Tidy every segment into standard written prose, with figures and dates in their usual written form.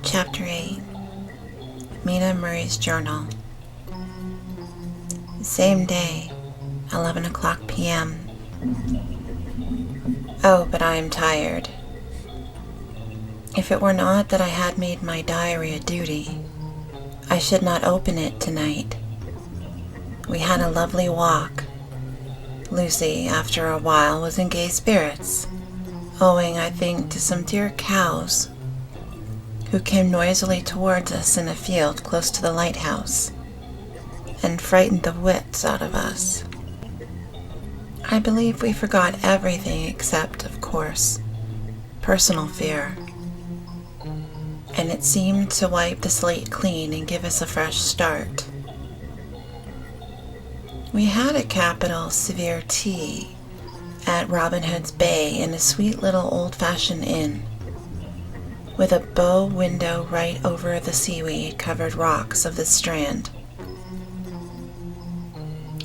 Chapter 8. Mina Murray's Journal. Same day, 11 o'clock p.m. Oh, but I am tired. If it were not that I had made my diary a duty, I should not open it tonight. We had a lovely walk. Lucy, after a while, was in gay spirits, owing, I think, to some dear cows who came noisily towards us in a field close to the lighthouse and frightened the wits out of us. I believe we forgot everything except, of course, personal fear, and it seemed to wipe the slate clean and give us a fresh start. We had a capital severe tea at Robin Hood's Bay in a sweet little old-fashioned inn, with a bow window right over the seaweed-covered rocks of the strand.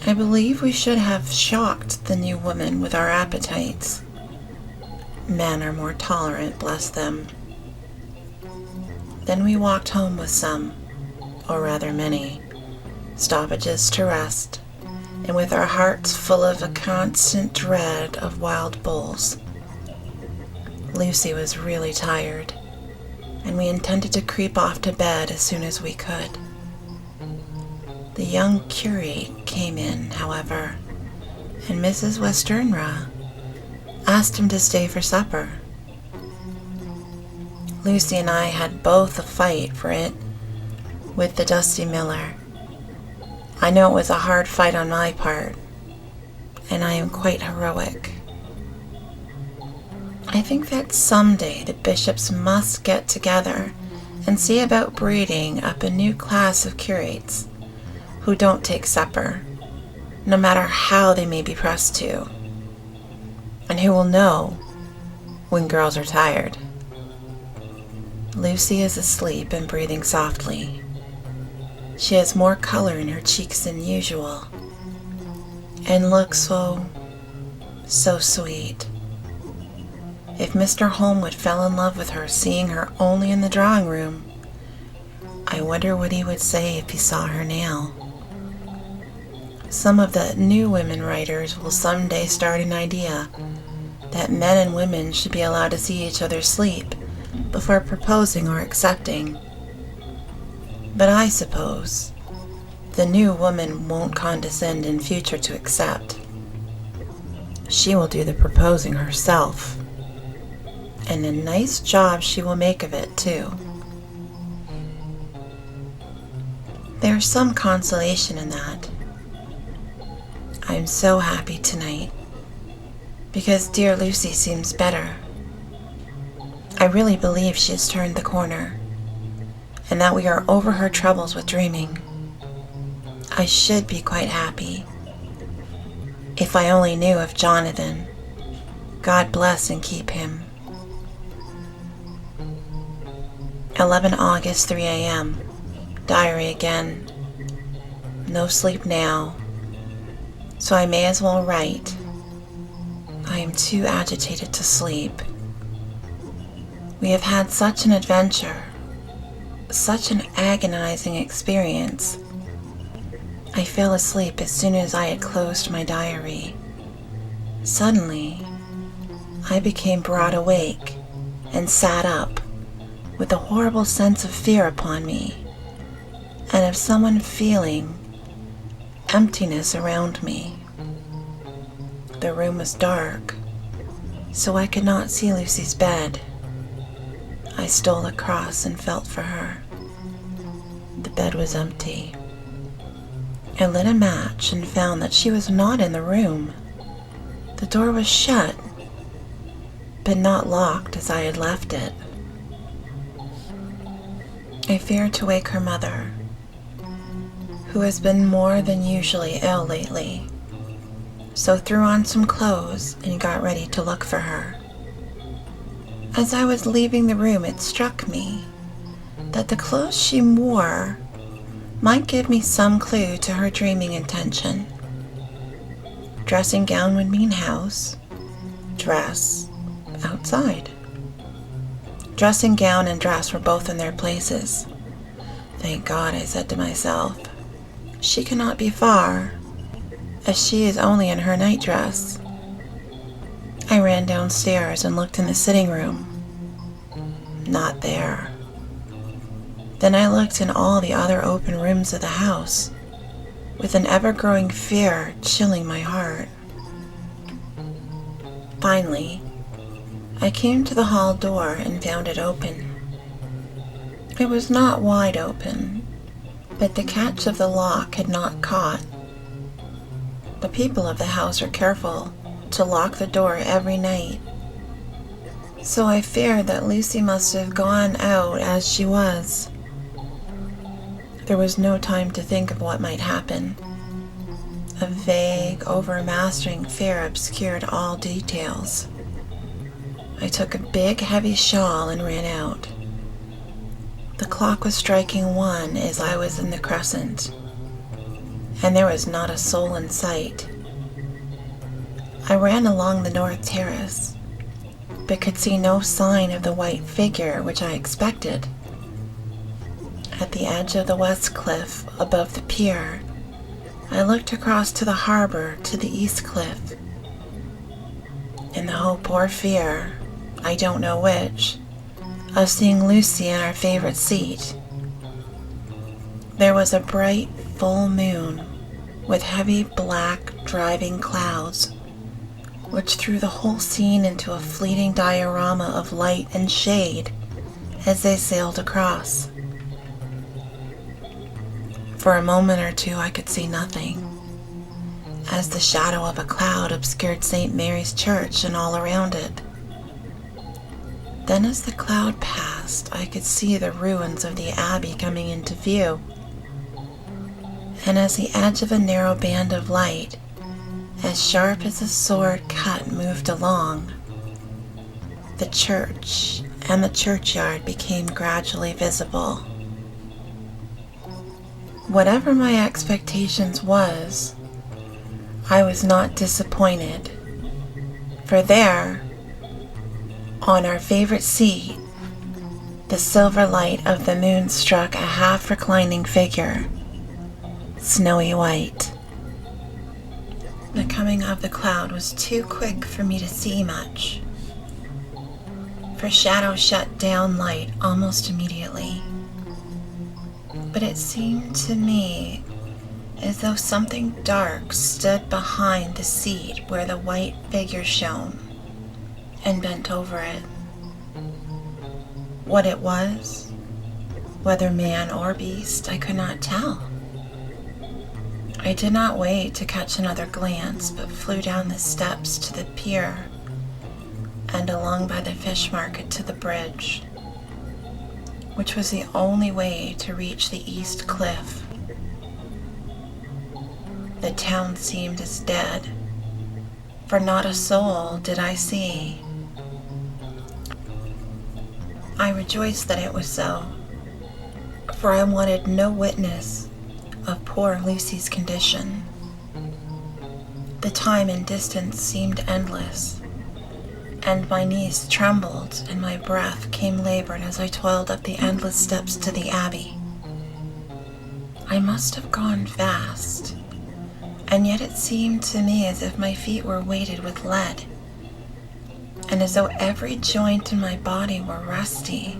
I believe we should have shocked the new woman with our appetites. Men are more tolerant, bless them. Then we walked home with some, or rather many, stoppages to rest, and with our hearts full of a constant dread of wild bulls. Lucy was really tired, and we intended to creep off to bed as soon as we could. The young curate came in, however, and Mrs. Westenra asked him to stay for supper. Lucy and I had both a fight for it with the dusty miller. I know it was a hard fight on my part, and I am quite heroic. I think that someday the bishops must get together and see about breeding up a new class of curates who don't take supper, no matter how they may be pressed to, and who will know when girls are tired. Lucy is asleep and breathing softly. She has more color in her cheeks than usual, and looks so sweet. If Mr. Holmwood fell in love with her seeing her only in the drawing room, I wonder what he would say if he saw her now. Some of the new women writers will someday start an idea that men and women should be allowed to see each other sleep before proposing or accepting. But I suppose the new woman won't condescend in future to accept. She will do the proposing herself, and a nice job she will make of it, too. There's some consolation in that. I'm so happy tonight, because dear Lucy seems better. I really believe she has turned the corner, and that we are over her troubles with dreaming. I should be quite happy, if I only knew of Jonathan. God bless and keep him. 11 August, 3 a.m. Diary again. No sleep now, so I may as well write. I am too agitated to sleep. We have had such an adventure, such an agonizing experience. I fell asleep as soon as I had closed my diary. Suddenly, I became broad awake and sat up with a horrible sense of fear upon me, and of someone feeling emptiness around me. The room was dark, so I could not see Lucy's bed. I stole across and felt for her. The bed was empty. I lit a match and found that she was not in the room. The door was shut, but not locked as I had left it. I feared to wake her mother, who has been more than usually ill lately, so threw on some clothes and got ready to look for her. As I was leaving the room, it struck me that the clothes she wore might give me some clue to her dreaming intention. Dressing gown would mean house, dress outside. Dressing gown and dress were both in their places. Thank God, I said to myself. She cannot be far, as she is only in her nightdress. I ran downstairs and looked in the sitting room. Not there. Then I looked in all the other open rooms of the house, with an ever-growing fear chilling my heart. Finally, I came to the hall door and found it open. It was not wide open, but the catch of the lock had not caught. The people of the house are careful to lock the door every night, so I feared that Lucy must have gone out as she was. There was no time to think of what might happen. A vague, overmastering fear obscured all details. I took a big, heavy shawl and ran out. The clock was striking 1 as I was in the crescent, and there was not a soul in sight. I ran along the north terrace, but could see no sign of the white figure which I expected. At the edge of the west cliff above the pier, I looked across to the harbor to the east cliff. In the hope or fear, I don't know which, of seeing Lucy in our favorite seat. There was a bright, full moon with heavy black driving clouds, which threw the whole scene into a fleeting diorama of light and shade as they sailed across. For a moment or two I could see nothing, as the shadow of a cloud obscured St. Mary's Church and all around it. Then as the cloud passed, I could see the ruins of the abbey coming into view, and as the edge of a narrow band of light, as sharp as a sword cut, moved along, the church and the churchyard became gradually visible. Whatever my expectations was, I was not disappointed, for there, on our favorite seat, the silver light of the moon struck a half-reclining figure, snowy white. The coming of the cloud was too quick for me to see much, for shadow shut down light almost immediately. But it seemed to me as though something dark stood behind the seat where the white figure shone, and bent over it. What it was, whether man or beast, I could not tell. I did not wait to catch another glance, but flew down the steps to the pier and along by the fish market to the bridge, which was the only way to reach the east cliff. The town seemed as dead, for not a soul did I see. I rejoiced that it was so, for I wanted no witness of poor Lucy's condition. The time and distance seemed endless, and my knees trembled and my breath came labored as I toiled up the endless steps to the abbey. I must have gone fast, and yet it seemed to me as if my feet were weighted with lead, and as though every joint in my body were rusty.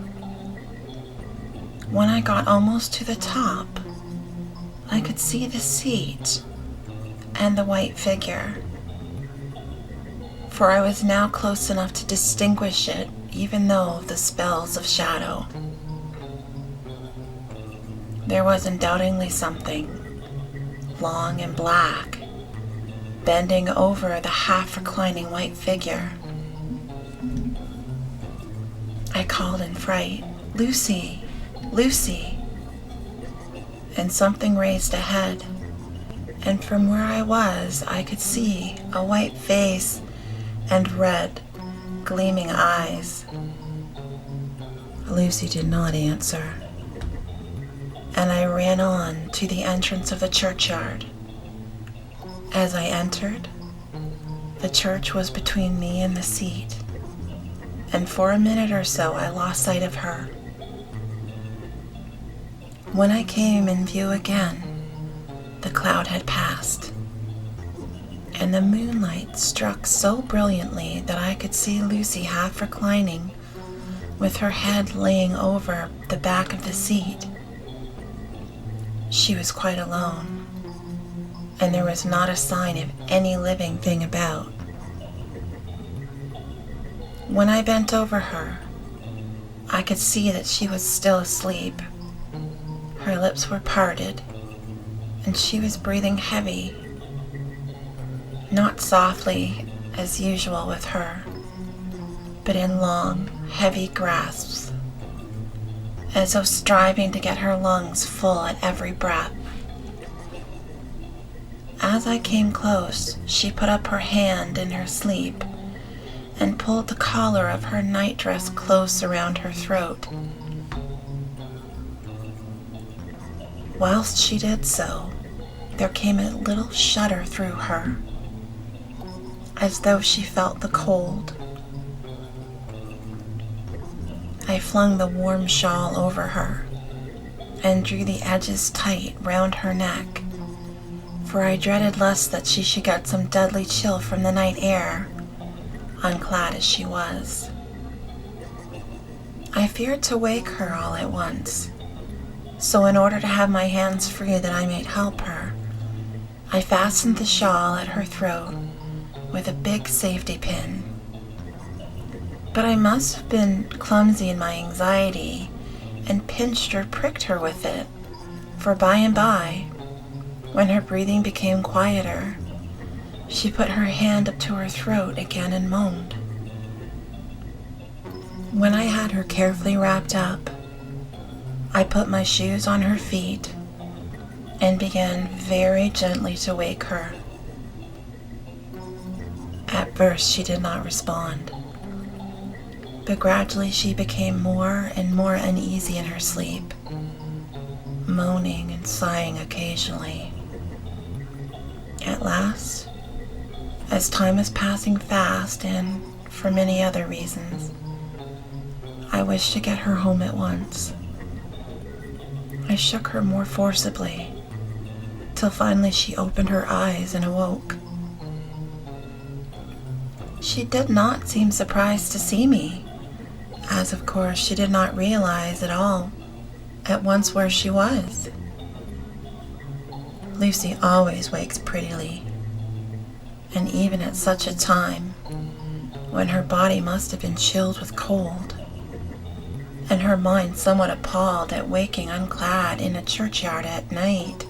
When I got almost to the top, I could see the seat and the white figure, for I was now close enough to distinguish it, even though of the spells of shadow. There was undoubtedly something, long and black, bending over the half-reclining white figure. I called in fright, "Lucy! Lucy!" And something raised a head, and from where I was I could see a white face and red, gleaming eyes. Lucy did not answer, and I ran on to the entrance of the churchyard. As I entered, the church was between me and the seat, and for a minute or so I lost sight of her. When I came in view again, the cloud had passed, and the moonlight struck so brilliantly that I could see Lucy half reclining, with her head laying over the back of the seat. She was quite alone, and there was not a sign of any living thing about. When I bent over her, I could see that she was still asleep. Her lips were parted, and she was breathing heavy, not softly as usual with her, but in long, heavy grasps, as though striving to get her lungs full at every breath. As I came close, she put up her hand in her sleep and pulled the collar of her nightdress close around her throat. Whilst she did so, there came a little shudder through her, as though she felt the cold. I flung the warm shawl over her and drew the edges tight round her neck, for I dreaded lest that she should get some deadly chill from the night air, unclad as she was. I feared to wake her all at once, so in order to have my hands free that I might help her, I fastened the shawl at her throat with a big safety pin. But I must have been clumsy in my anxiety and pinched or pricked her with it, for by and by, when her breathing became quieter, she put her hand up to her throat again and moaned. When I had her carefully wrapped up, I put my shoes on her feet and began very gently to wake her. At first she did not respond, but gradually she became more and more uneasy in her sleep, moaning and sighing occasionally. At last, as time was passing fast and for many other reasons, I wished to get her home at once. I shook her more forcibly, till finally she opened her eyes and awoke. She did not seem surprised to see me, as of course she did not realize at all at once where she was. Lucy always wakes prettily, and even at such a time, when her body must have been chilled with cold, and her mind somewhat appalled at waking unclad in a churchyard at night.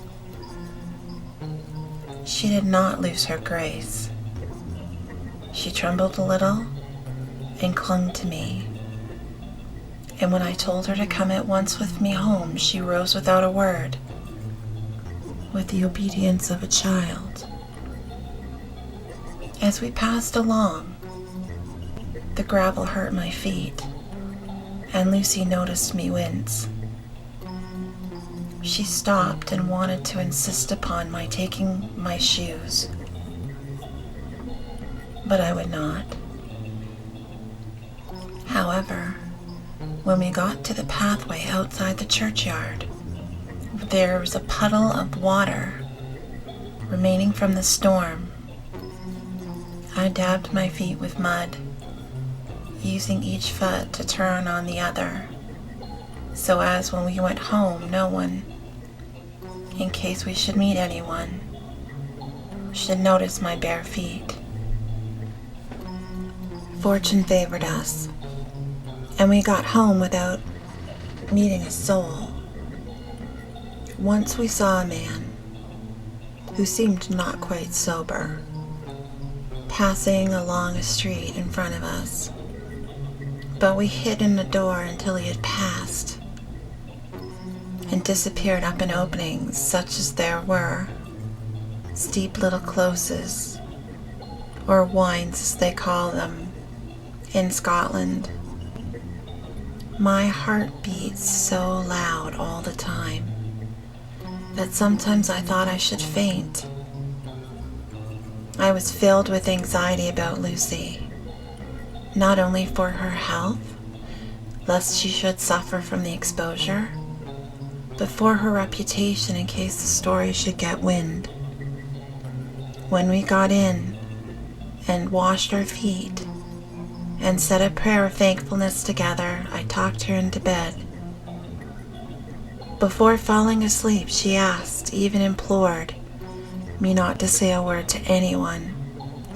She did not lose her grace. She trembled a little and clung to me, and when I told her to come at once with me home, she rose without a word, with the obedience of a child. As we passed along, the gravel hurt my feet, and Lucy noticed me wince. She stopped and wanted to insist upon my taking my shoes, but I would not. However, when we got to the pathway outside the churchyard, there was a puddle of water remaining from the storm. I dabbed my feet with mud, using each foot to turn on the other, so as when we went home, no one, in case we should meet anyone, should notice my bare feet. Fortune favored us, and we got home without meeting a soul. Once we saw a man, who seemed not quite sober, passing along a street in front of us, but we hid in the door until he had passed and disappeared up in openings such as there were, steep little closes, or wynds as they call them in Scotland. My heart beat so loud all the time that sometimes I thought I should faint. I was filled with anxiety about Lucy, not only for her health, lest she should suffer from the exposure, but for her reputation in case the story should get wind. When we got in and washed our feet and said a prayer of thankfulness together, I talked her into bed. Before falling asleep, she asked, even implored, me not to say a word to anyone,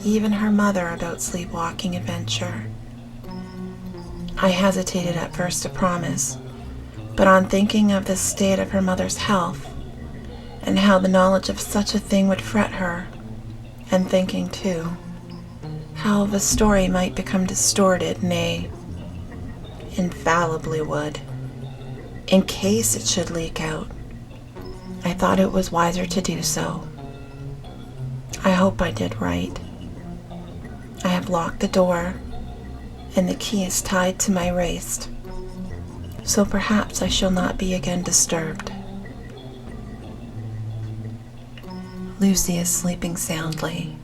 even her mother, about sleepwalking adventure. I hesitated at first to promise, but on thinking of the state of her mother's health and how the knowledge of such a thing would fret her, and thinking, too, how the story might become distorted, nay, infallibly would, in case it should leak out, I thought it was wiser to do so. I hope I did right. I have locked the door, and the key is tied to my wrist, so perhaps I shall not be again disturbed. Lucy is sleeping soundly.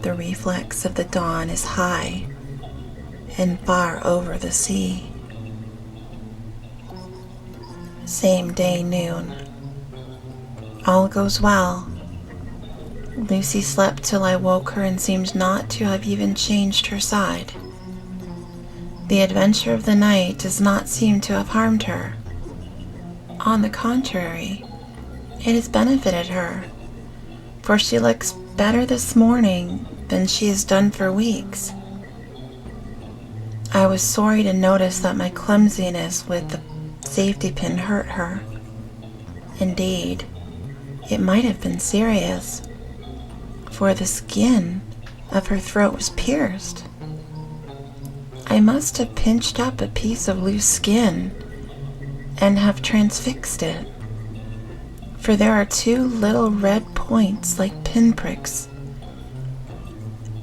The reflex of the dawn is high and far over the sea. Same day, noon. All goes well. Lucy slept till I woke her and seemed not to have even changed her side. The adventure of the night does not seem to have harmed her. On the contrary, it has benefited her, for she looks better this morning than she has done for weeks. I was sorry to notice that my clumsiness with the safety pin hurt her. Indeed, it might have been serious, for the skin of her throat was pierced. I must have pinched up a piece of loose skin and have transfixed it, for there are two little red points like pinpricks,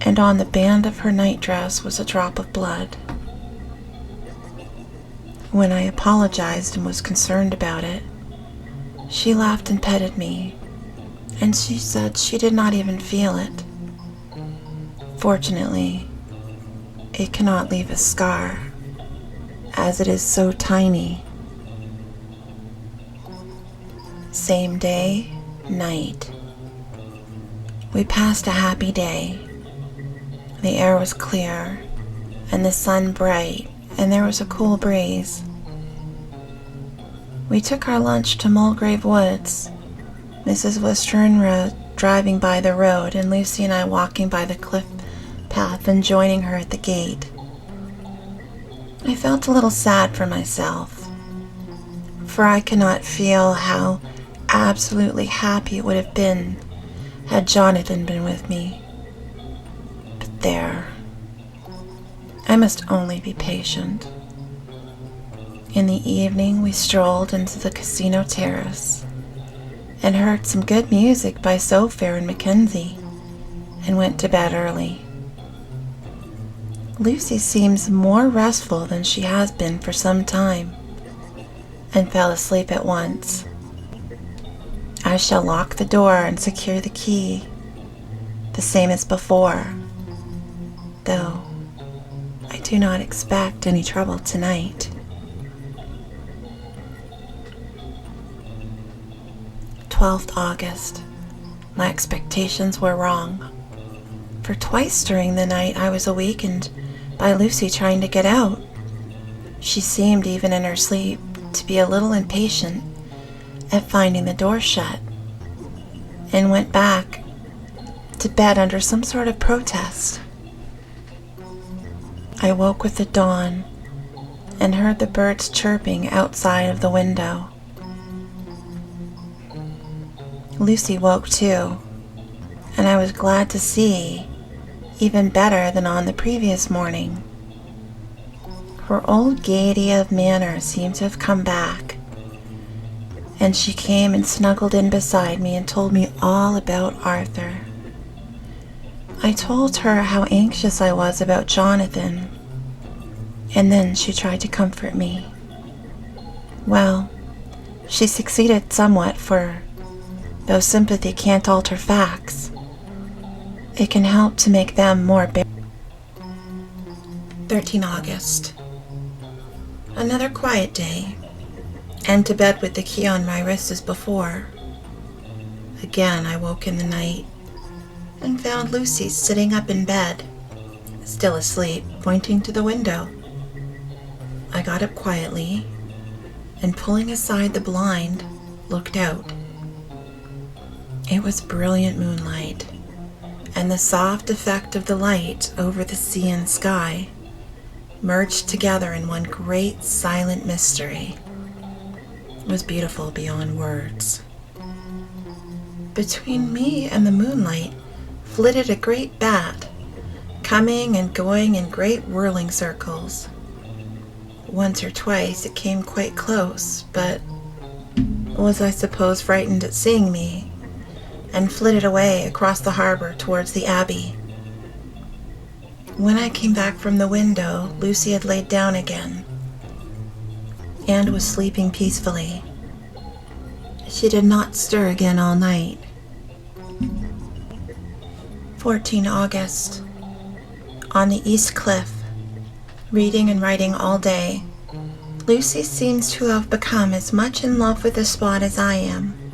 and on the band of her nightdress was a drop of blood. When I apologized and was concerned about it, she laughed and petted me, and she said she did not even feel it. Fortunately, it cannot leave a scar, as it is so tiny. Same day, night. We passed a happy day. The air was clear, and the sun bright, and there was a cool breeze. We took our lunch to Mulgrave Woods, Mrs. Westenra driving by the road, and Lucy and I walking by the cliff path and joining her at the gate. I felt a little sad for myself, for I cannot feel how absolutely happy it would have been had Jonathan been with me. But there, I must only be patient. In the evening, we strolled into the casino terrace and heard some good music by Sofair and Mackenzie, and went to bed early. Lucy seems more restful than she has been for some time, and fell asleep at once. I shall lock the door and secure the key, the same as before, though I do not expect any trouble tonight. 12th August. My expectations were wrong, for twice during the night I was awakened by Lucy trying to get out. She seemed, even in her sleep, to be a little impatient at finding the door shut, and went back to bed under some sort of protest. I woke with the dawn and heard the birds chirping outside of the window. Lucy woke too, and I was glad to see, even better than on the previous morning. Her old gaiety of manner seemed to have come back, and she came and snuggled in beside me and told me all about Arthur. I told her how anxious I was about Jonathan, and then she tried to comfort me. Well, she succeeded somewhat, for though sympathy can't alter facts, it can help to make them more bearable. 13 August. Another quiet day, and to bed with the key on my wrist as before. Again I woke in the night and found Lucy sitting up in bed, still asleep, pointing to the window. I got up quietly and, pulling aside the blind, looked out. It was brilliant moonlight, and the soft effect of the light over the sea and sky merged together in one great silent mystery. It was beautiful beyond words. Between me and the moonlight flitted a great bat, coming and going in great whirling circles. Once or twice it came quite close, but was, I suppose, frightened at seeing me, and flitted away across the harbor towards the Abbey. When I came back from the window, Lucy had laid down again and was sleeping peacefully. She did not stir again all night. 14 August. On the East Cliff, reading and writing all day. Lucy seems to have become as much in love with the spot as I am,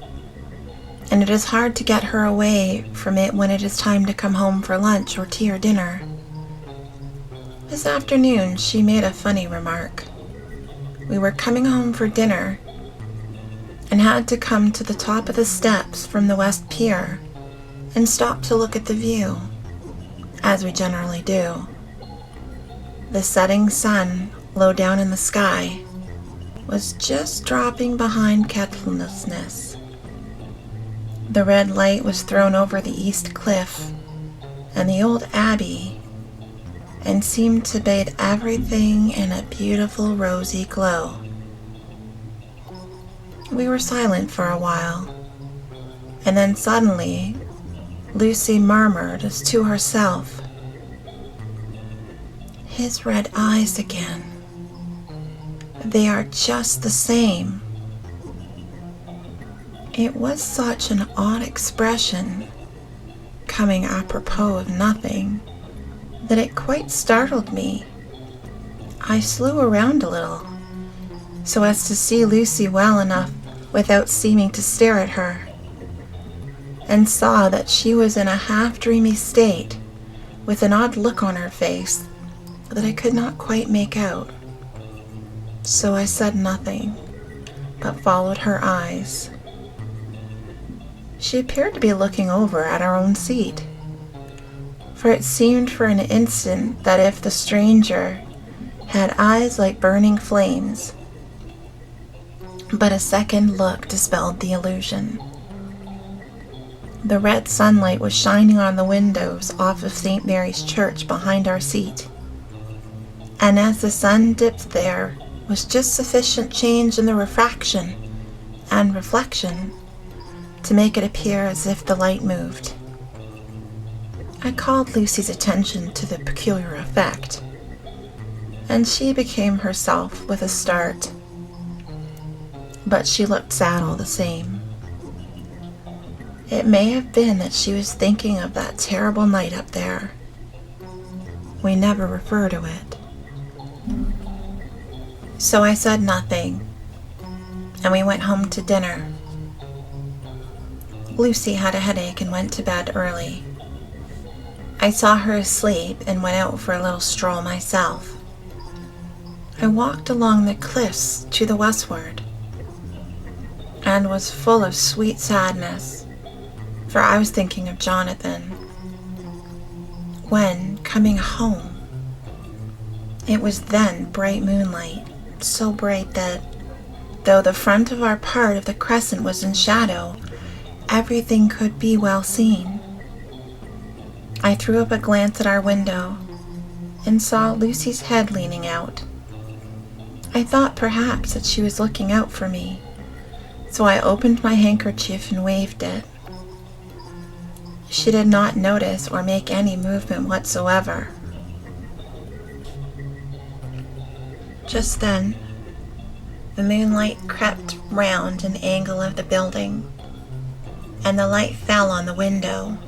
and it is hard to get her away from it when it is time to come home for lunch or tea or dinner. This afternoon she made a funny remark. We were coming home for dinner and had to come to the top of the steps from the West Pier and stop to look at the view, as we generally do. The setting sun, low down in the sky, was just dropping behind Kettleness. The red light was thrown over the east cliff and the old abbey, and seemed to bathe everything in a beautiful rosy glow. We were silent for a while, and then suddenly Lucy murmured as to herself, "His red eyes again. They are just the same." It was such an odd expression, coming apropos of nothing, that it quite startled me. I flew around a little, so as to see Lucy well enough without seeming to stare at her, and saw that she was in a half-dreamy state, with an odd look on her face that I could not quite make out. So I said nothing, but followed her eyes. She appeared to be looking over at our own seat, for it seemed for an instant that if the stranger had eyes like burning flames, but a second look dispelled the illusion. The red sunlight was shining on the windows off of St. Mary's Church behind our seat, and as the sun dipped there was just sufficient change in the refraction and reflection to make it appear as if the light moved. I called Lucy's attention to the peculiar effect, and she became herself with a start, but she looked sad all the same. It may have been that she was thinking of that terrible night up there. We never refer to it. So I said nothing, and we went home to dinner. Lucy had a headache and went to bed early. I saw her asleep and went out for a little stroll myself. I walked along the cliffs to the westward, and was full of sweet sadness, for I was thinking of Jonathan. When, coming home, it was then bright moonlight, so bright that, though the front of our part of the crescent was in shadow, everything could be well seen. I threw up a glance at our window, and saw Lucy's head leaning out. I thought perhaps that she was looking out for me, so I opened my handkerchief and waved it. She did not notice or make any movement whatsoever. Just then, the moonlight crept round an angle of the building, and the light fell on the window.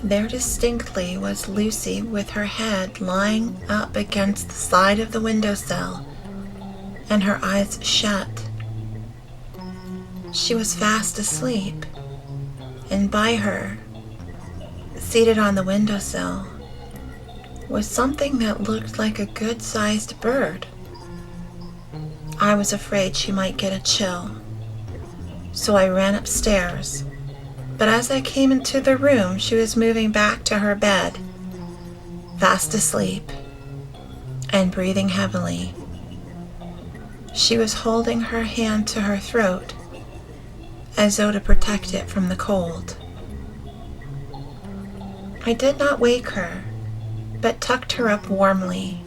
There distinctly was Lucy with her head lying up against the side of the windowsill and her eyes shut. She was fast asleep, and by her, seated on the windowsill, was something that looked like a good-sized bird. I was afraid she might get a chill, so I ran upstairs, but as I came into the room, she was moving back to her bed, fast asleep and breathing heavily. She was holding her hand to her throat, as though to protect it from the cold. I did not wake her, but tucked her up warmly.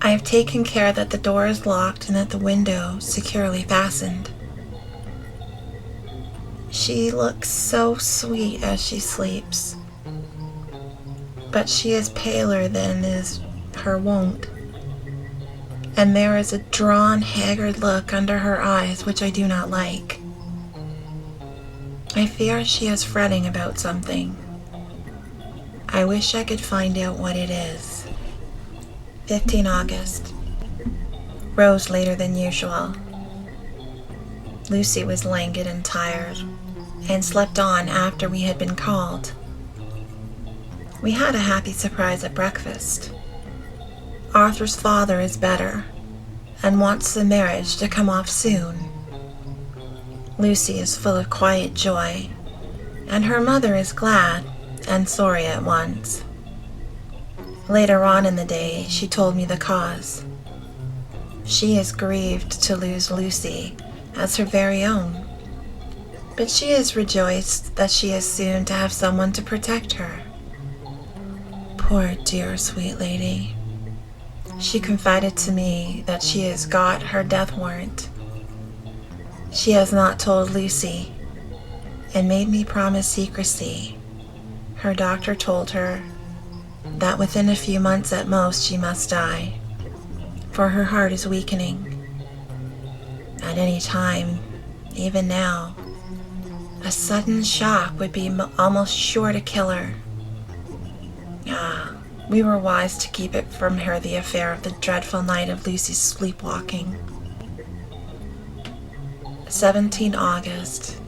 I have taken care that the door is locked and that the window securely fastened. She looks so sweet as she sleeps, but she is paler than is her wont, and there is a drawn, haggard look under her eyes which I do not like. I fear she is fretting about something. I wish I could find out what it is. 15 August. Rose later than usual. Lucy was languid and tired, and slept on after we had been called. We had a happy surprise at breakfast. Arthur's father is better, and wants the marriage to come off soon. Lucy is full of quiet joy, and her mother is glad and sorry at once. Later on in the day, she told me the cause. She is grieved to lose Lucy as her very own, but she is rejoiced that she is soon to have someone to protect her. Poor dear sweet lady. She confided to me that she has got her death warrant. She has not told Lucy, and made me promise secrecy. Her doctor told her that within a few months at most she must die, for her heart is weakening. At any time, even now, a sudden shock would be almost sure to kill her. We were wise to keep it from her, the affair of the dreadful night of Lucy's sleepwalking. 17 August.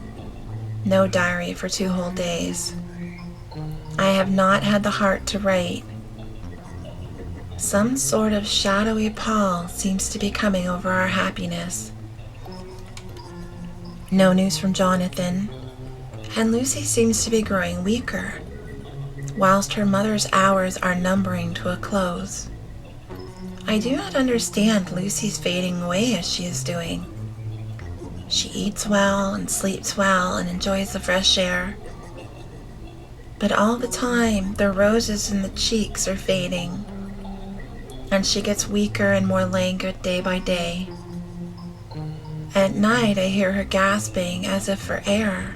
No diary for 2 whole days. I have not had the heart to write. Some sort of shadowy pall seems to be coming over our happiness. No news from Jonathan, and Lucy seems to be growing weaker, whilst her mother's hours are numbering to a close. I do not understand Lucy's fading away as she is doing. She eats well and sleeps well and enjoys the fresh air. But all the time, the roses in the cheeks are fading, and she gets weaker and more languid day by day. At night, I hear her gasping as if for air.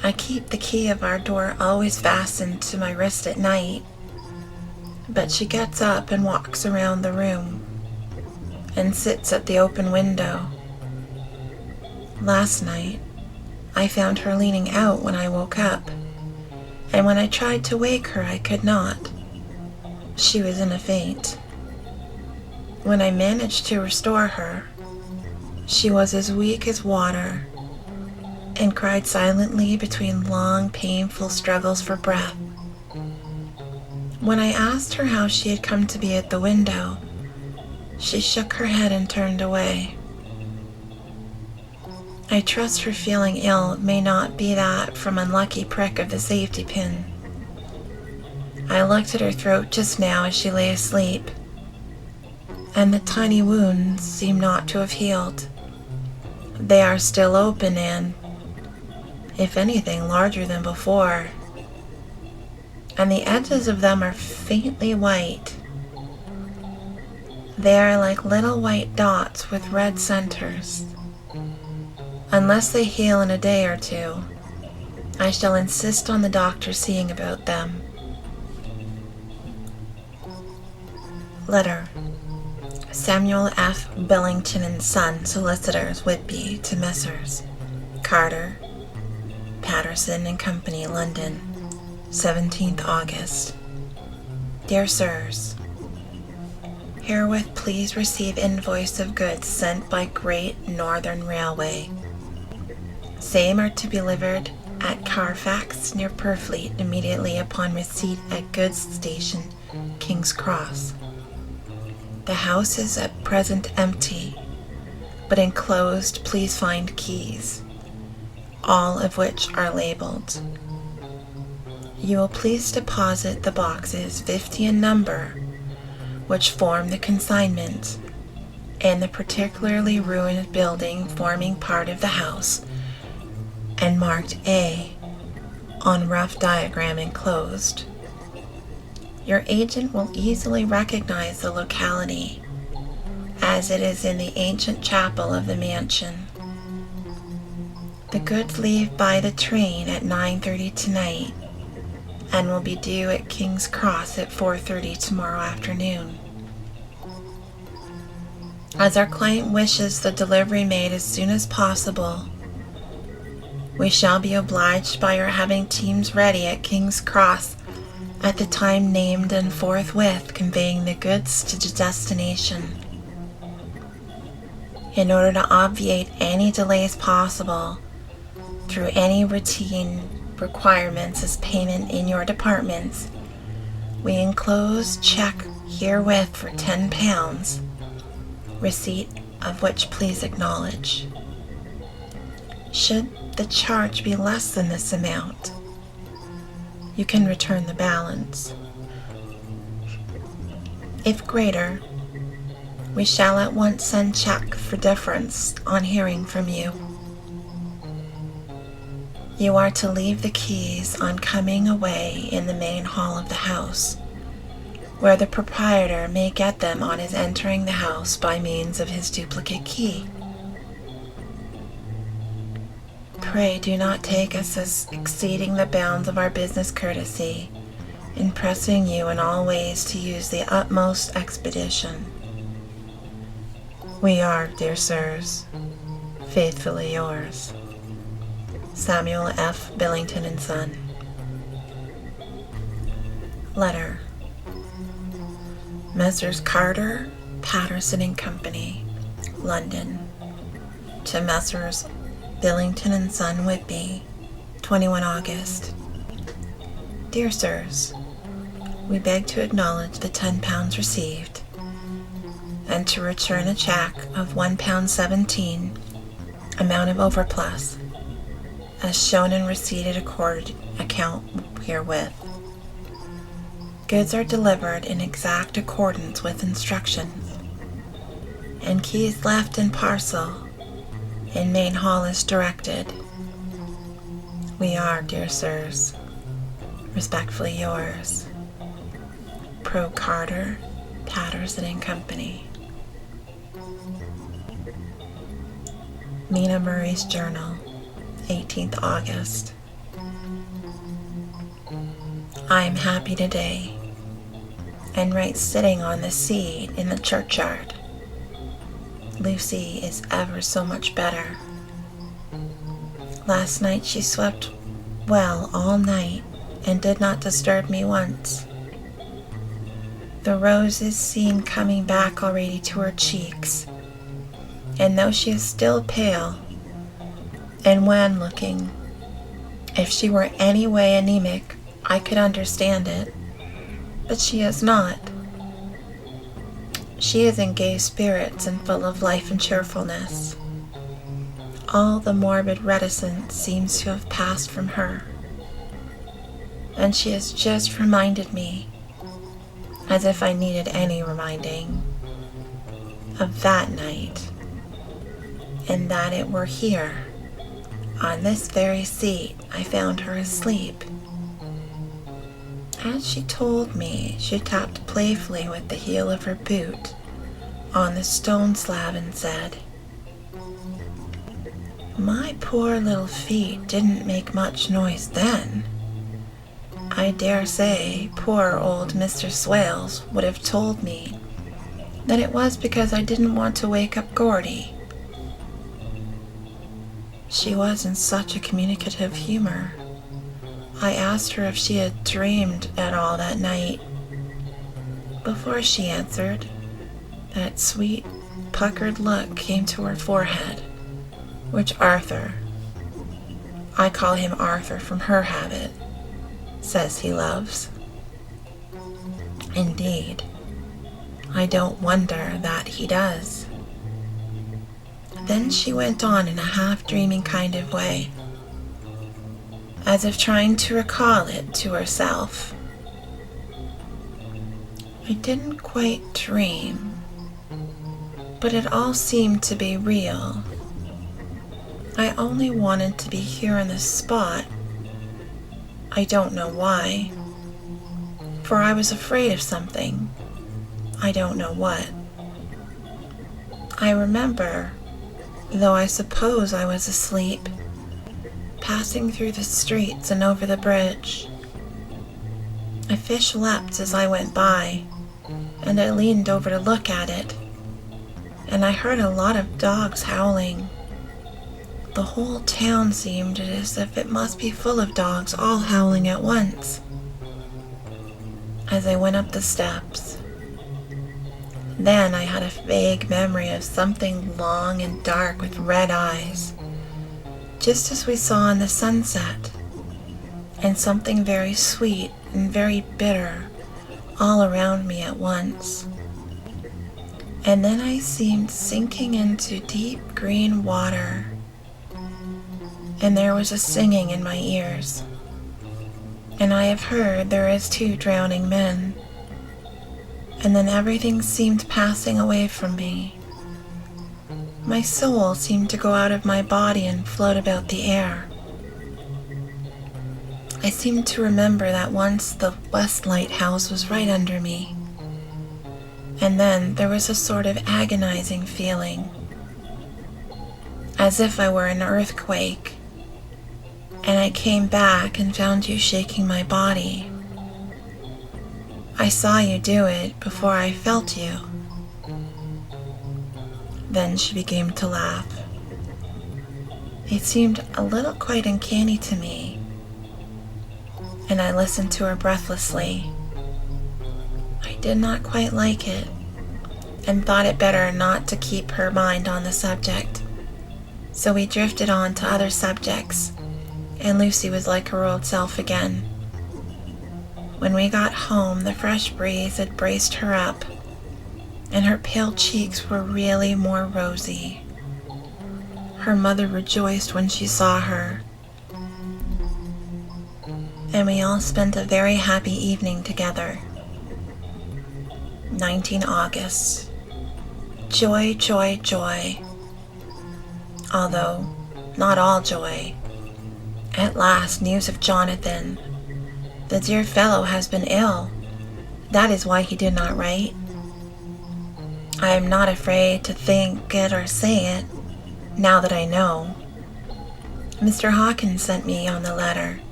I keep the key of our door always fastened to my wrist at night, but she gets up and walks around the room and sits at the open window. Last night, I found her leaning out when I woke up, and when I tried to wake her, I could not. She was in a faint. When I managed to restore her, she was as weak as water and cried silently between long, painful struggles for breath. When I asked her how she had come to be at the window, she shook her head and turned away. I trust her feeling ill may not be that from unlucky prick of the safety pin. I looked at her throat just now as she lay asleep, and the tiny wounds seem not to have healed. They are still open and, if anything, larger than before, and the edges of them are faintly white. They are like little white dots with red centers. Unless they heal in a day or 2, I shall insist on the doctor seeing about them. Letter. Samuel F. Billington and Son, Solicitors, Whitby, to Messrs. Carter, Patterson and Company, London, 17th August. Dear Sirs, herewith please receive invoice of goods sent by Great Northern Railway. Same are to be delivered at Carfax near Purfleet immediately upon receipt at goods station, King's Cross. The house is at present empty, but enclosed please find keys, all of which are labeled. You will please deposit the boxes 50 in number, which form the consignment, and the particularly ruined building forming part of the house, and marked A on rough diagram enclosed. Your agent will easily recognize the locality, as it is in the ancient chapel of the mansion. The goods leave by the train at 9:30 tonight, and will be due at King's Cross at 4:30 tomorrow afternoon. As our client wishes the delivery made as soon as possible, we shall be obliged by your having teams ready at King's Cross at the time named and forthwith conveying the goods to the destination. In order to obviate any delays possible through any routine requirements as payment in your departments, we enclose check herewith for £10, receipt of which please acknowledge. Should the charge be less than this amount, you can return the balance. If greater, we shall at once send check for difference on hearing from you. You are to leave the keys on coming away in the main hall of the house, where the proprietor may get them on his entering the house by means of his duplicate key. Pray do not take us as exceeding the bounds of our business courtesy in pressing you in all ways to use the utmost expedition. We are, dear sirs, faithfully yours, Samuel F. Billington and Son. Letter. Messrs. Carter, Patterson and Company, London, to Messrs. Billington and Son, Whitby, 21 August. Dear Sirs, we beg to acknowledge the £10 received, and to return a check of £1.17, amount of overplus, as shown in receipted account herewith. Goods are delivered in exact accordance with instructions, and keys left in parcel in main hall as directed. We are, dear sirs, respectfully yours, Pro Carter, Patterson and Company. Mina Murray's Journal, 18th August. I am happy today, and right sitting on the seat in the churchyard. Lucy is ever so much better. Last night she slept well all night and did not disturb me once. The roses seem coming back already to her cheeks, and though she is still pale and wan looking, if she were any way anemic, I could understand it, but she is not. She is in gay spirits and full of life and cheerfulness. All the morbid reticence seems to have passed from her, and she has just reminded me, as if I needed any reminding, of that night, and that it were here, on this very seat, I found her asleep. As she told me, she tapped playfully with the heel of her boot on the stone slab and said, "My poor little feet didn't make much noise then. I dare say poor old Mr. Swales would have told me that it was because I didn't want to wake up Gordy." She was in such a communicative humor. I asked her if she had dreamed at all that night. Before she answered, that sweet, puckered look came to her forehead, which Arthur, I call him Arthur from her habit, says he loves. Indeed, I don't wonder that he does. Then she went on in a half-dreaming kind of way, as if trying to recall it to herself. I didn't quite dream, but it all seemed to be real. I only wanted to be here on this spot. I don't know why, for I was afraid of something. I don't know what. I remember, though I suppose I was asleep, passing through the streets and over the bridge. A fish leapt as I went by, and I leaned over to look at it, and I heard a lot of dogs howling. The whole town seemed as if it must be full of dogs all howling at once. As I went up the steps, then I had a vague memory of something long and dark with red eyes, just as we saw in the sunset, and something very sweet and very bitter all around me at once. And then I seemed sinking into deep green water, and there was a singing in my ears, and I have heard there is 2 drowning men. And then everything seemed passing away from me. My soul seemed to go out of my body and float about the air. I seemed to remember that once the West Lighthouse was right under me. And then there was a sort of agonizing feeling, as if I were in an earthquake, and I came back and found you shaking my body. I saw you do it before I felt you. Then she began to laugh. It seemed a little quite uncanny to me, and I listened to her breathlessly. I did not quite like it, and thought it better not to keep her mind on the subject, so we drifted on to other subjects, and Lucy was like her old self again. When we got home, the fresh breeze had braced her up, and her pale cheeks were really more rosy. Her mother rejoiced when she saw her, and we all spent a very happy evening together. 19 August. Joy, joy, joy. Although, not all joy. At last, news of Jonathan. The dear fellow has been ill. That is why he did not write. I am not afraid to think it or say it, now that I know. Mr. Hawkins sent me on the letter,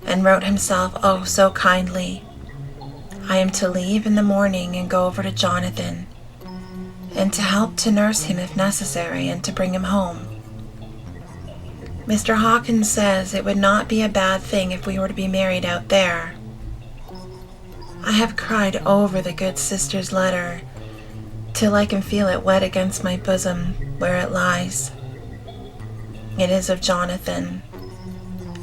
and wrote himself oh so kindly. I am to leave in the morning and go over to Jonathan, and to help to nurse him if necessary, and to bring him home. Mr. Hawkins says it would not be a bad thing if we were to be married out there. I have cried over the good sister's letter till I can feel it wet against my bosom where it lies. It is of Jonathan.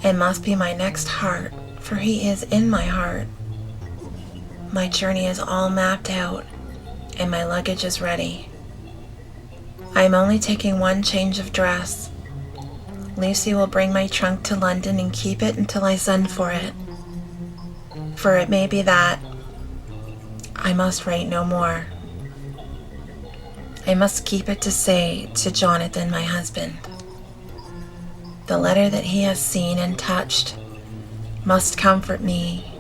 It must be my next heart, for he is in my heart. My journey is all mapped out, and my luggage is ready. I am only taking one change of dress. Lucy will bring my trunk to London and keep it until I send for it. For it may be that I must write no more. I must keep it to say to Jonathan, my husband. The letter that he has seen and touched must comfort me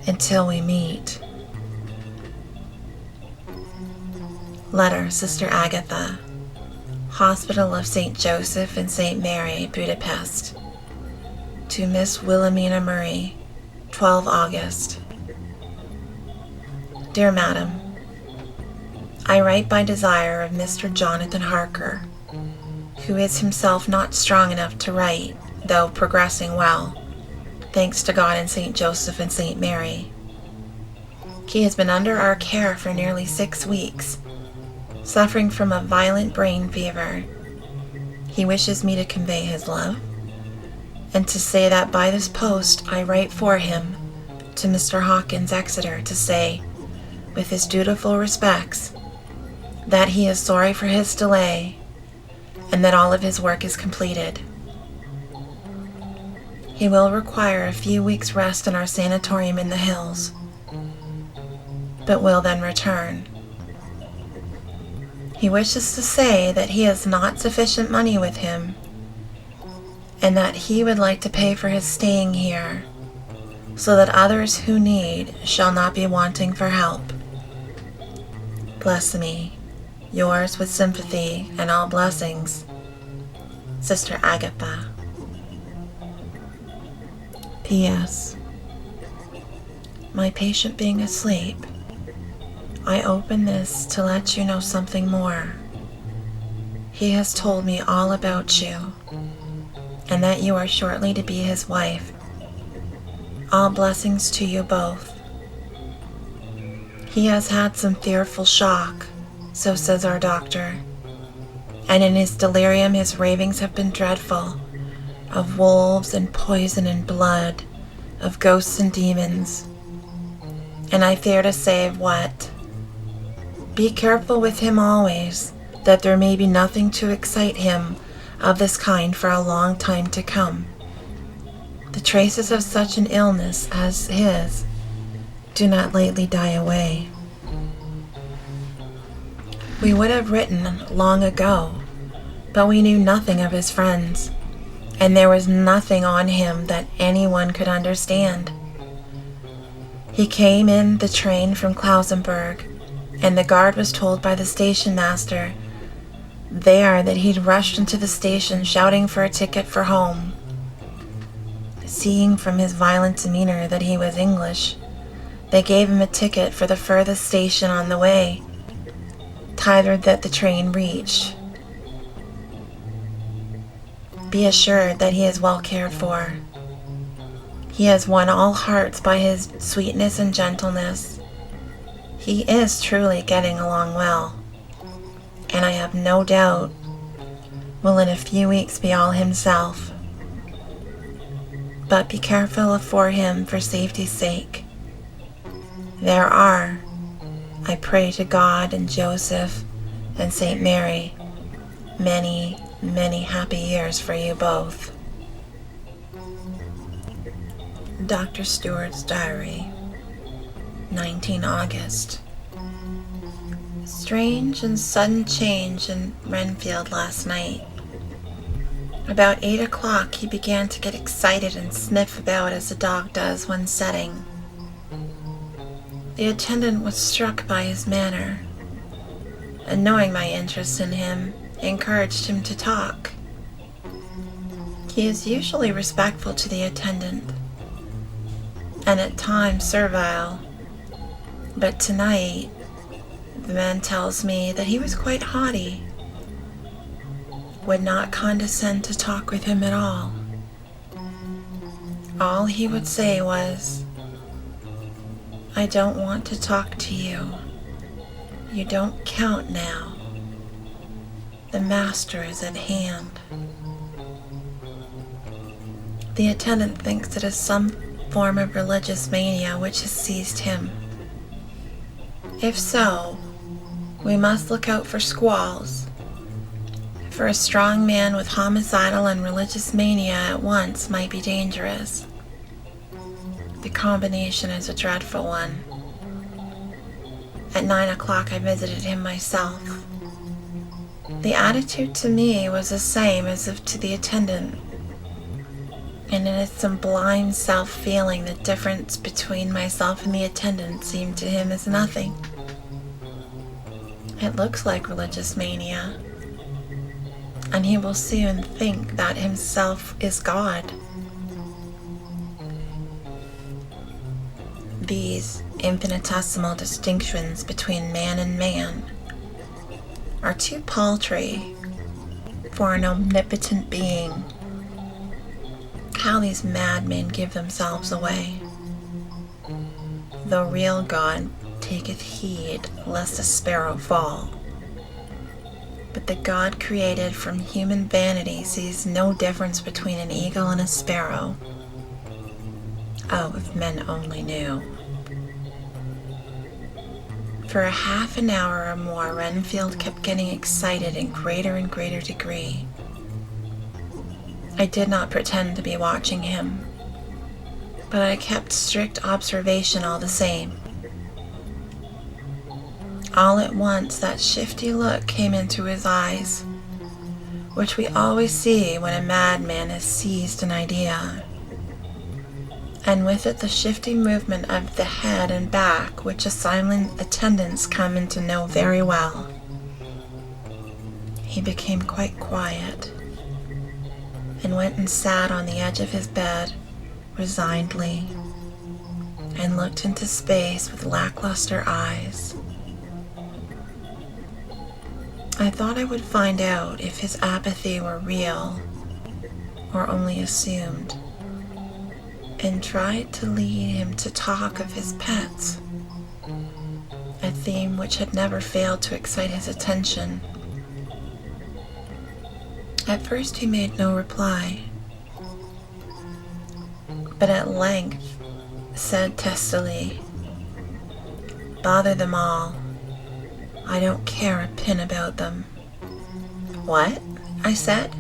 until we meet. Letter, Sister Agatha, Hospital of St. Joseph and St. Mary, Budapest. To Miss Wilhelmina Murray, 12 August. Dear Madam, I write by desire of Mr. Jonathan Harker, who is himself not strong enough to write, though progressing well, thanks to God and St. Joseph and St. Mary. He has been under our care for nearly 6 weeks, suffering from a violent brain fever. He wishes me to convey his love, and to say that by this post I write for him to Mr. Hawkins, Exeter, to say, with his dutiful respects, that he is sorry for his delay, and that all of his work is completed. He will require a few weeks' rest in our sanatorium in the hills, but will then return. He wishes to say that he has not sufficient money with him, and that he would like to pay for his staying here, so that others who need shall not be wanting for help. Bless me, yours with sympathy and all blessings, Sister Agatha. P.S. My patient being asleep, I open this to let you know something more. He has told me all about you, and that you are shortly to be his wife. All blessings to you both. He has had some fearful shock, so says our doctor, and in his delirium his ravings have been dreadful, of wolves and poison and blood, of ghosts and demons, and I fear to say of what. Be careful with him always, that there may be nothing to excite him of this kind for a long time to come. The traces of such an illness as his do not lightly die away. We would have written long ago, but we knew nothing of his friends, and there was nothing on him that anyone could understand. He came in the train from Klausenburg, and the guard was told by the station master there that he'd rushed into the station shouting for a ticket for home. Seeing from his violent demeanor that he was English, they gave him a ticket for the furthest station on the way, tithered that the train reached. Be assured that he is well cared for. He has won all hearts by his sweetness and gentleness. He is truly getting along well, and I have no doubt will in a few weeks be all himself. But be careful for him for safety's sake. There are, I pray to God and Joseph and St. Mary, many, many happy years for you both. Dr. Stewart's Diary, 19 August. Strange and sudden change in Renfield last night. About 8 o'clock he began to get excited and sniff about as a dog does when setting. The attendant was struck by his manner, and knowing my interest in him, encouraged him to talk. He is usually respectful to the attendant, and at times servile, but tonight the man tells me that he was quite haughty, would not condescend to talk with him at all. All he would say was, "I don't want to talk to you. You don't count now. The master is at hand." The attendant thinks it is some form of religious mania which has seized him. If so, we must look out for squalls, for a strong man with homicidal and religious mania at once might be dangerous. The combination is a dreadful one. At 9 o'clock I visited him myself. The attitude to me was the same as if to the attendant, and in its sublime self-feeling the difference between myself and the attendant seemed to him as nothing. It looks like religious mania, and he will soon think that himself is God. These infinitesimal distinctions between man and man are too paltry for an omnipotent being. How these madmen give themselves away. The real God taketh heed lest a sparrow fall. But the God created from human vanity sees no difference between an eagle and a sparrow. Oh, if men only knew. For a half an hour or more, Renfield kept getting excited in greater and greater degree. I did not pretend to be watching him, but I kept strict observation all the same. All at once, that shifty look came into his eyes, which we always see when a madman has seized an idea, and with it the shifty movement of the head and back, which silent attendants come in to know very well. He became quite quiet, and went and sat on the edge of his bed, resignedly, and looked into space with lackluster eyes. I thought I would find out if his apathy were real or only assumed, and tried to lead him to talk of his pets, a theme which had never failed to excite his attention. At first he made no reply, but at length said testily, "Bother them all. I don't care a pin about them." "What?" I said.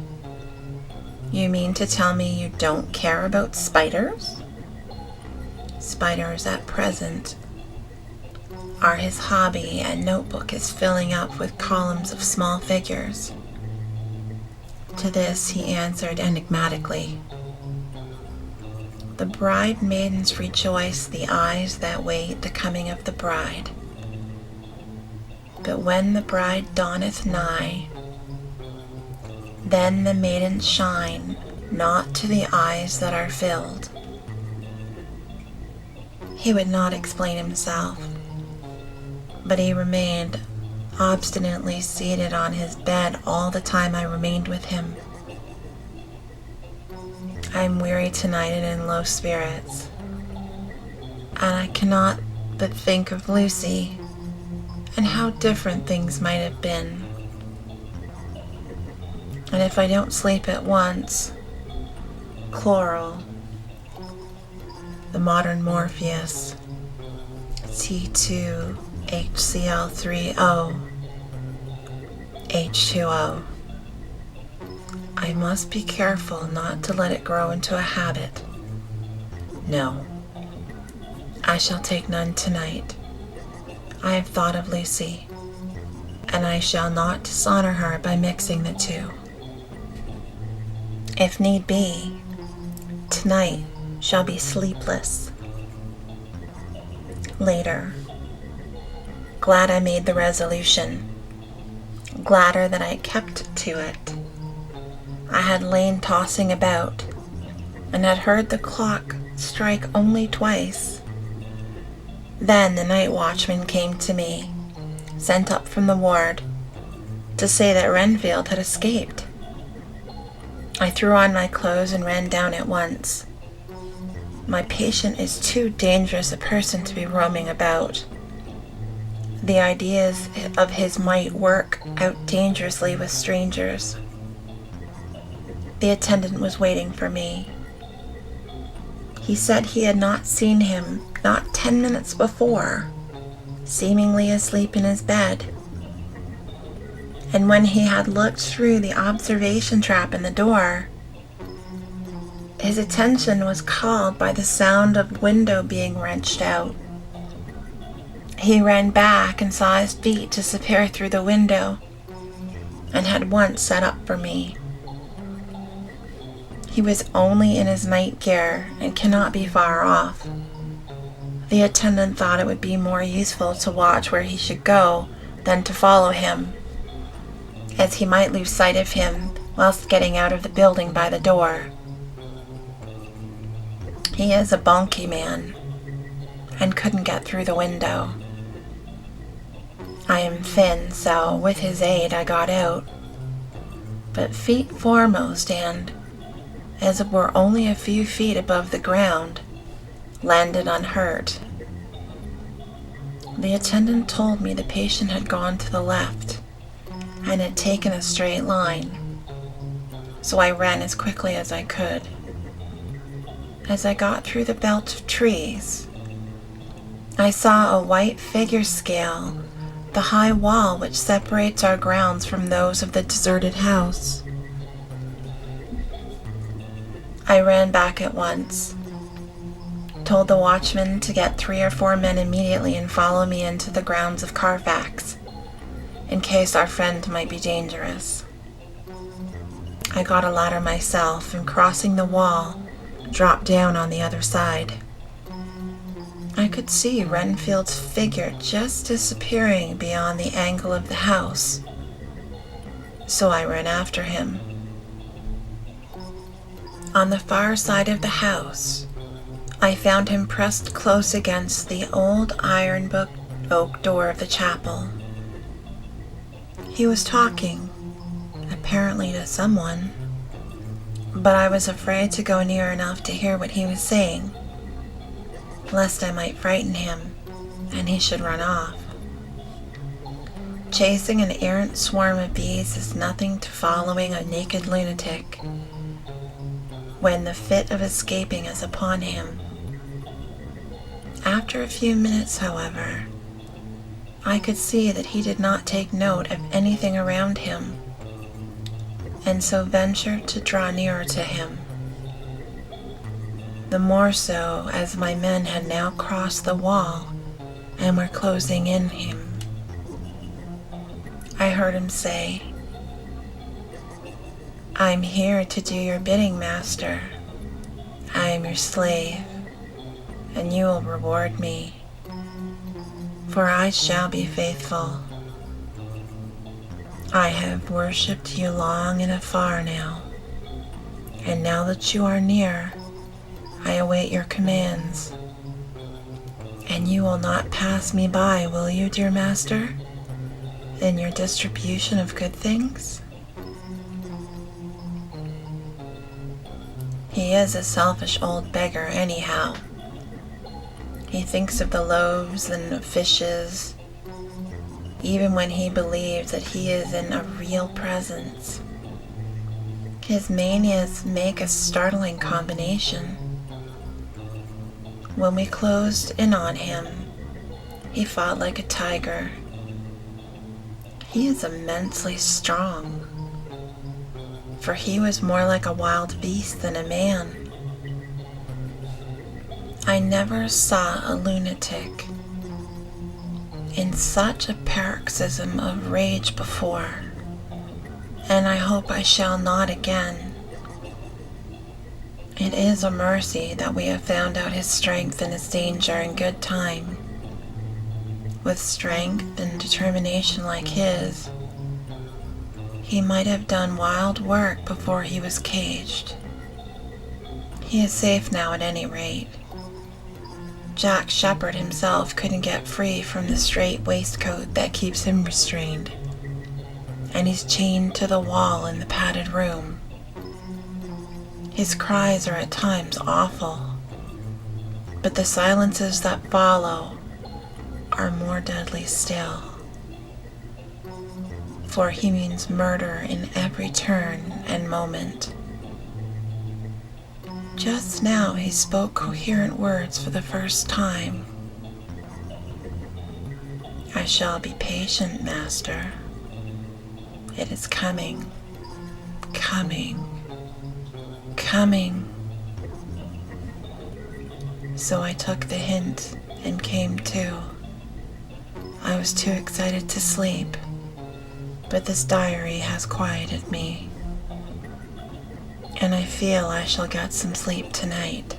"You mean to tell me you don't care about spiders?" Spiders at present are his hobby, and notebook is filling up with columns of small figures. To this he answered enigmatically, "The bride maidens rejoice the eyes that wait the coming of the bride. But when the bride dawneth nigh, then the maidens shine not to the eyes that are filled." He would not explain himself, but he remained obstinately seated on his bed all the time I remained with him. I am weary tonight and in low spirits, and I cannot but think of Lucy, and how different things might have been. And if I don't sleep at once, chloral, the modern Morpheus, T2HCl3O, H2O. I must be careful not to let it grow into a habit. No, I shall take none tonight. I have thought of Lucy, and I shall not dishonor her by mixing the two. If need be, tonight shall be sleepless. Later, glad I made the resolution, gladder that I kept to it. I had lain tossing about, and had heard the clock strike only twice. Then the night watchman came to me, sent up from the ward, to say that Renfield had escaped. I threw on my clothes and ran down at once. My patient is too dangerous a person to be roaming about. The ideas of his might work out dangerously with strangers. The attendant was waiting for me. He said he had not seen him, not 10 minutes before, seemingly asleep in his bed. And when he had looked through the observation trap in the door, his attention was called by the sound of window being wrenched out. He ran back and saw his feet disappear through the window, and had once set up for me. He was only in his night gear and cannot be far off. The attendant thought it would be more useful to watch where he should go than to follow him, as he might lose sight of him whilst getting out of the building by the door. He is a bulky man, and couldn't get through the window. I am thin, so with his aid I got out, but feet foremost and, as it were only a few feet above the ground, landed unhurt. The attendant told me the patient had gone to the left and had taken a straight line, so I ran as quickly as I could. As I got through the belt of trees, I saw a white figure scale the high wall which separates our grounds from those of the deserted house. I ran back at once, told the watchman to get 3 or 4 men immediately and follow me into the grounds of Carfax, in case our friend might be dangerous. I got a ladder myself and, crossing the wall, dropped down on the other side. I could see Renfield's figure just disappearing beyond the angle of the house, so I ran after him. On the far side of the house, I found him pressed close against the old iron oak door of the chapel. He was talking, apparently to someone, but I was afraid to go near enough to hear what he was saying, lest I might frighten him and he should run off. Chasing an errant swarm of bees is nothing to following a naked lunatic when the fit of escaping is upon him. After a few minutes, however, I could see that he did not take note of anything around him, and so ventured to draw nearer to him. The more so as my men had now crossed the wall and were closing in him. I heard him say, "I'm here to do your bidding, master. I am your slave, and you will reward me, for I shall be faithful. I have worshipped you long and afar now, and now that you are near, I await your commands. And you will not pass me by, will you, dear master, in your distribution of good things?" He is a selfish old beggar anyhow. He thinks of the loaves and of fishes, even when he believes that he is in a real presence. His manias make a startling combination. When we closed in on him, he fought like a tiger. He is immensely strong, for he was more like a wild beast than a man. I never saw a lunatic in such a paroxysm of rage before, and I hope I shall not again. It is a mercy that we have found out his strength and his danger in good time. With strength and determination like his, he might have done wild work before he was caged. He is safe now at any rate. Jack Shepherd himself couldn't get free from the strait waistcoat that keeps him restrained, and he's chained to the wall in the padded room. His cries are at times awful, but the silences that follow are more deadly still, for he means murder in every turn and moment. Just now he spoke coherent words for the first time. "I shall be patient, master. It is coming, coming, coming." So I took the hint and came to. I was too excited to sleep, but this diary has quieted me, and I feel I shall get some sleep tonight.